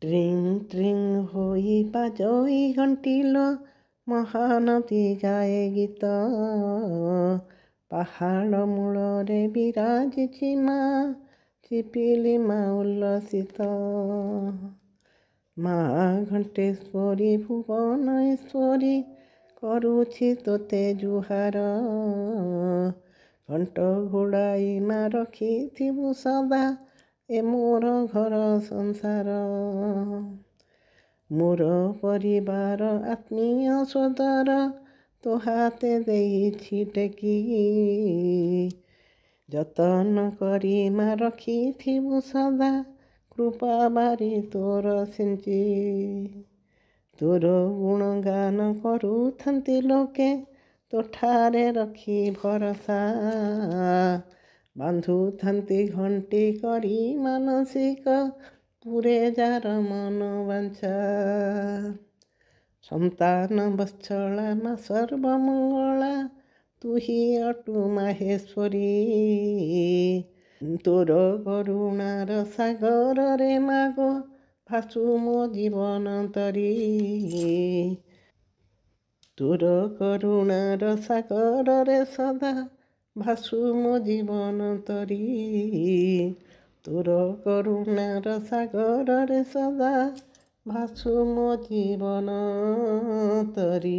ଟ୍ରିଂ ଟ୍ରିଂ ହୋଇ ବାଜଇ ଘଣ୍ଟିଲ ମହାନଦୀ ଗାଏ ଗୀତ। ପାହାଡ଼ ମୂଳରେ ବିରାଜିଛି ମା, ଚିପିଲି ମା ଉଲ୍ଲସିତ। ମା ଘଣ୍ଟେଶ୍ୱରୀ ଭୁବନେଶ୍ୱରୀ କରୁଛି ତୋତେ ଜୁହାର। ଘଣ୍ଟ ଘୋଡ଼ାଇ ମା ରଖିଥିବୁ ସଦା ଏ ମୋର ଘର ସଂସାର। ମୋର ପରିବାର ଆତ୍ମୀୟ ସୋଦର ତୋ ହାତେ ଦେଇଛି ଟେକି। ଯତନ କରି ମା ରଖିଥିବୁ ସଦା କୃପା ବାରି ତୋର ସିଞ୍ଚି। ତୋର ଗୁଣଗାନ କରୁଥାନ୍ତି ଲୋକେ ତୋଠାରେ ରଖି ଭରସା। ବାନ୍ଧୁଥାନ୍ତି ଘଣ୍ଟି କରି ମାନସିକ ପୁରେ ଯାର ମନ ବାଞ୍ଛା। ସନ୍ତାନ ବତ୍ସଳା ମା ସର୍ବମଙ୍ଗଳା ତୁହି ଅଟୁ ମାହେଶ୍ୱରୀ। ତୋର କରୁଣାର ସାଗରରେ ମାଗୋ ଭାସୁ ମୋ ଜୀବନ ତରୀ। ତୋର କରୁଣାର ସାଗରରେ ସଦା ଭାସୁ ମୋ ଜୀବନ ତରୀ। ତୋର କରୁଣାର ସାଗରରେ ସଦା ଭାସୁ ମୋ ଜୀବନ ତରୀ।